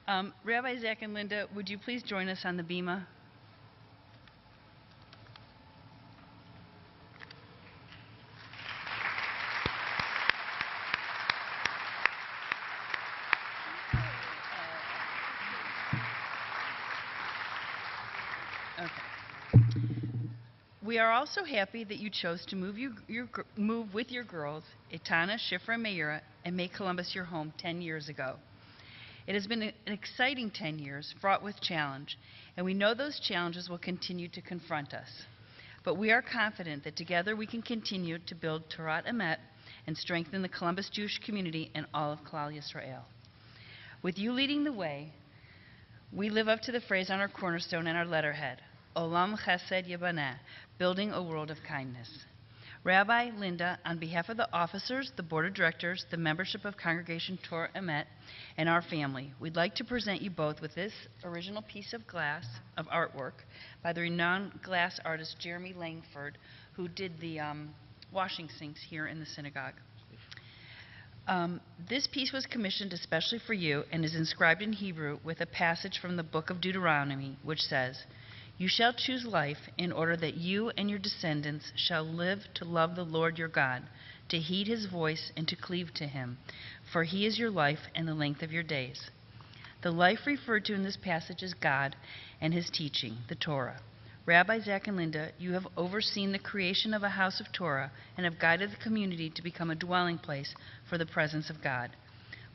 Rabbi Zack and Linda, would you please join us on the bima? We are also happy that you chose to move with your girls, Etana, Shifra, and Meira, and make Columbus your home 10 years ago. It has been an exciting 10 years, fraught with challenge, and we know those challenges will continue to confront us. But we are confident that together we can continue to build Torat Emet and strengthen the Columbus Jewish community and all of Klal Yisrael. With you leading the way, we live up to the phrase on our cornerstone and our letterhead, Olam Chesed Yebaneh, building a world of kindness. Rabbi, Linda, on behalf of the officers, the board of directors, the membership of Congregation Torah Emet, and our family, we'd like to present you both with this original piece of glass, of artwork, by the renowned glass artist Jeremy Langford, who did the washing sinks here in the synagogue. This piece was commissioned especially for you and is inscribed in Hebrew with a passage from the book of Deuteronomy, which says, "You shall choose life in order that you and your descendants shall live to love the Lord your God, to heed his voice and to cleave to him, for he is your life and the length of your days." The life referred to in this passage is God and his teaching, the Torah. Rabbi Zack and Linda, you have overseen the creation of a house of Torah and have guided the community to become a dwelling place for the presence of God.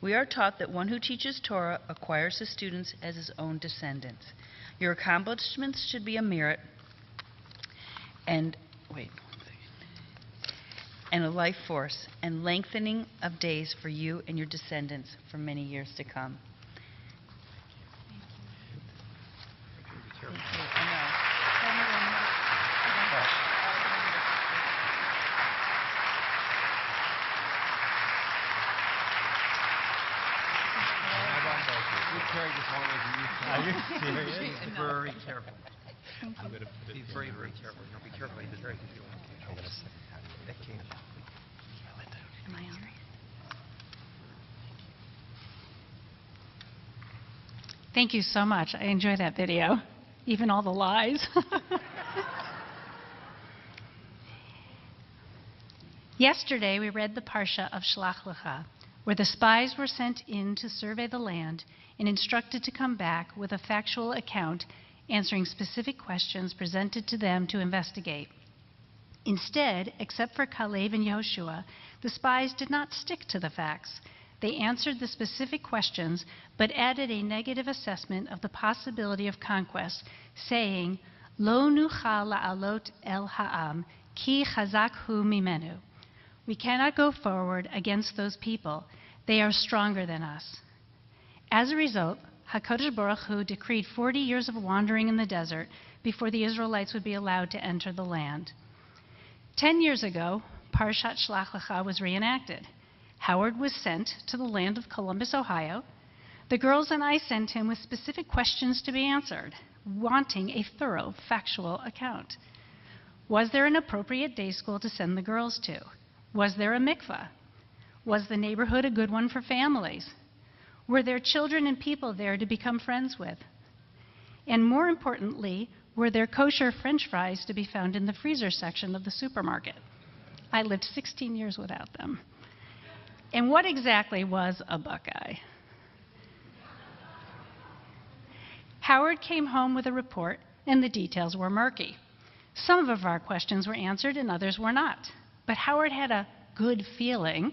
We are taught that one who teaches Torah acquires his students as his own descendants. Your accomplishments should be a merit and a life force and lengthening of days for you and your descendants for many years to come. Thank you. Are you serious? Be very careful. Be very, very careful. Be careful. Be very careful. Am I on? Thank you so much. I enjoy that video, even all the lies. Yesterday, we read the Parsha of Shlach Lecha, where the spies were sent in to survey the land and instructed to come back with a factual account answering specific questions presented to them to investigate. Instead, except for Kalev and Yehoshua, the spies did not stick to the facts. They answered the specific questions, but added a negative assessment of the possibility of conquest, saying, Lo nuchal la'alot el ha'am, ki chazak hu mimenu. We cannot go forward against those people. They are stronger than us. As a result, HaKadosh Baruch Hu decreed 40 years of wandering in the desert before the Israelites would be allowed to enter the land. 10 years ago, Parshat Shlach Lecha was reenacted. Howard was sent to the land of Columbus, Ohio. The girls and I sent him with specific questions to be answered, wanting a thorough, factual account. Was there an appropriate day school to send the girls to? Was there a mikveh? Was the neighborhood a good one for families? Were there children and people there to become friends with? And more importantly, were there kosher French fries to be found in the freezer section of the supermarket? I lived 16 years without them. And what exactly was a Buckeye? Howard came home with a report, and the details were murky. Some of our questions were answered and others were not. But Howard had a good feeling.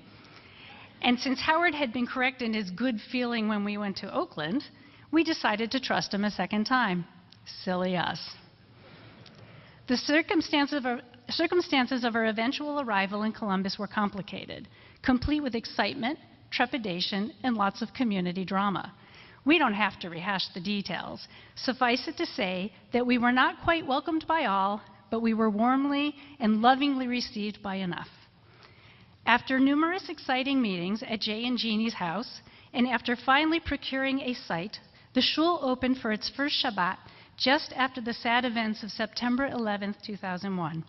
And since Howard had been correct in his good feeling when we went to Oakland, we decided to trust him a second time. Silly us. The circumstances of our eventual arrival in Columbus were complicated, complete with excitement, trepidation, and lots of community drama. We don't have to rehash the details. Suffice it to say that we were not quite welcomed by all, but we were warmly and lovingly received by enough. After numerous exciting meetings at Jay and Jeannie's house, and after finally procuring a site, the shul opened for its first Shabbat just after the sad events of September 11, 2001.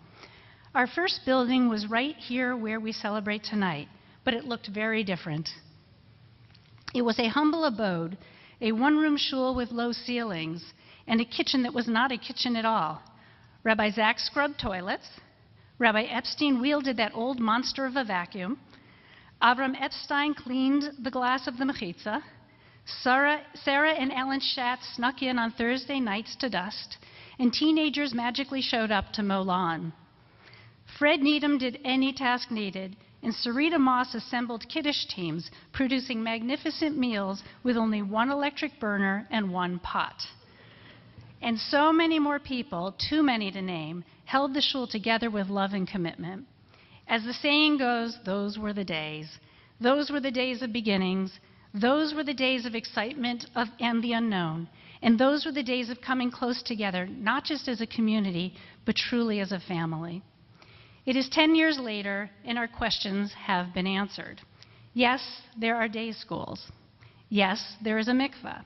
Our first building was right here where we celebrate tonight, but it looked very different. It was a humble abode a one-room shul with low ceilings, and a kitchen that was not a kitchen at all. Rabbi Zack scrubbed toilets. Rabbi Epstein wielded that old monster of a vacuum. Avram Epstein cleaned the glass of the mechitza. Sarah and Ellen Schatz snuck in on Thursday nights to dust, and teenagers magically showed up to mow lawn. Fred Needham did any task needed, and Sarita Moss assembled kiddush teams, producing magnificent meals with only one electric burner and one pot. And so many more people, too many to name, held the shul together with love and commitment. As the saying goes, those were the days. Those were the days of beginnings. Those were the days of excitement and the unknown. And those were the days of coming close together, not just as a community, but truly as a family. It is 10 years later, and our questions have been answered. Yes, there are day schools. Yes, there is a mikveh.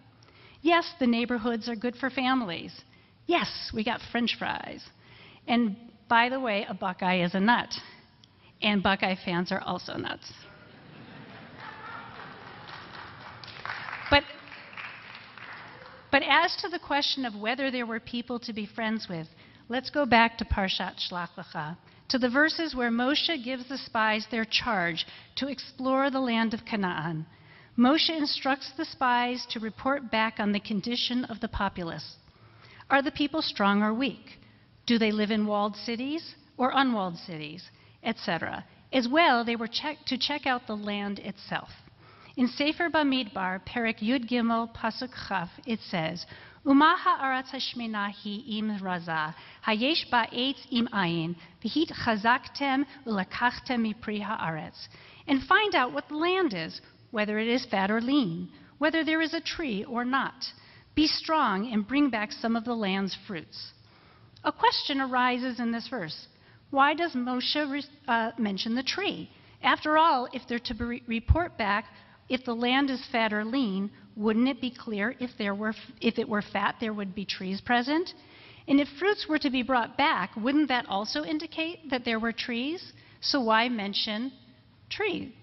Yes, the neighborhoods are good for families. Yes, we got French fries. And by the way, a Buckeye is a nut. And Buckeye fans are also nuts. But as to the question of whether there were people to be friends with, let's go back to Parshat Shlach Lecha, to the verses where Moshe gives the spies their charge to explore the land of Canaan. Moshe instructs the spies to report back on the condition of the populace. Are the people strong or weak? Do they live in walled cities or unwalled cities, etc.? As well, they were to check out the land itself. In Sefer Bamidbar, Perek Yud Gimel, Pasuk Chaf, it says, Uma ha'aratz hashmena hi im raza, hayesh ba'etz im ayin, v'hit chazaktem u'lakachtem mipri ha'aretz. And find out what the land is, whether it is fat or lean, whether there is a tree or not. Be strong and bring back some of the land's fruits. A question arises in this verse. Why does Moshe mention the tree? After all, if they're to report back, if the land is fat or lean, wouldn't it be clear if it were fat, there would be trees present? And if fruits were to be brought back, wouldn't that also indicate that there were trees? So why mention tree?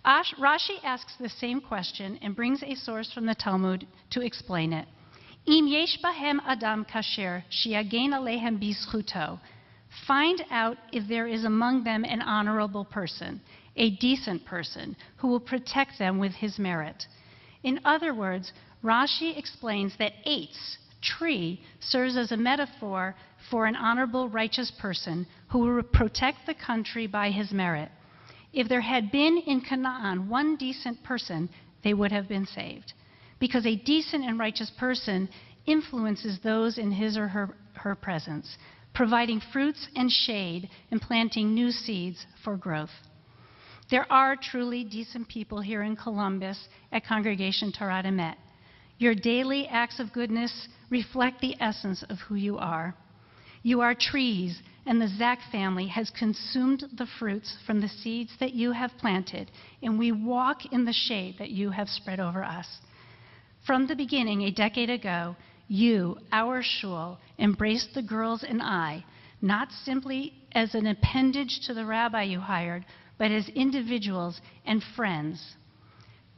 Rashi asks the same question and brings a source from the Talmud to explain it. Im yesh bahem adam kasher shiagen alehem bizchuto. Find out if there is among them an honorable person, a decent person, who will protect them with his merit. In other words, Rashi explains that eitz, tree, serves as a metaphor for an honorable, righteous person who will protect the country by his merit. If there had been in Canaan one decent person, they would have been saved, because a decent and righteous person influences those in his or her presence, providing fruits and shade and planting new seeds for growth. There are truly decent people here in Columbus at Congregation Torah Emet. Your daily acts of goodness reflect the essence of who you are. You are trees, and the Zack family has consumed the fruits from the seeds that you have planted, and we walk in the shade that you have spread over us. From the beginning, a decade ago, you, our shul, embraced the girls and I, not simply as an appendage to the rabbi you hired, but as individuals and friends.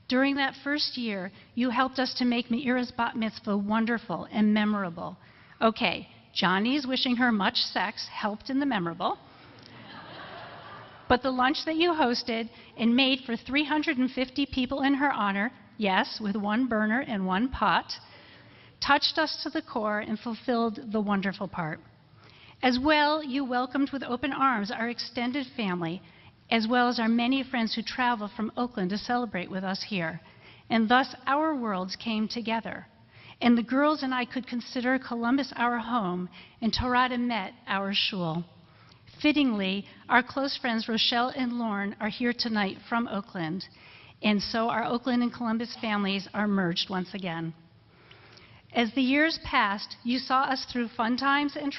During that first year, you helped us to make Meira's bat mitzvah wonderful and memorable. Okay, Johnny's wishing her much sex helped in the memorable. But the lunch that you hosted and made for 350 people in her honor, yes, with one burner and one pot, touched us to the core and fulfilled the wonderful part. As well, you welcomed with open arms our extended family, as well as our many friends who travel from Oakland to celebrate with us here. And thus, our worlds came together. And the girls and I could consider Columbus our home and Torah Emet our shul. Fittingly, our close friends Rochelle and Lorne are here tonight from Oakland. And so our Oakland and Columbus families are merged once again. As the years passed, you saw us through fun times and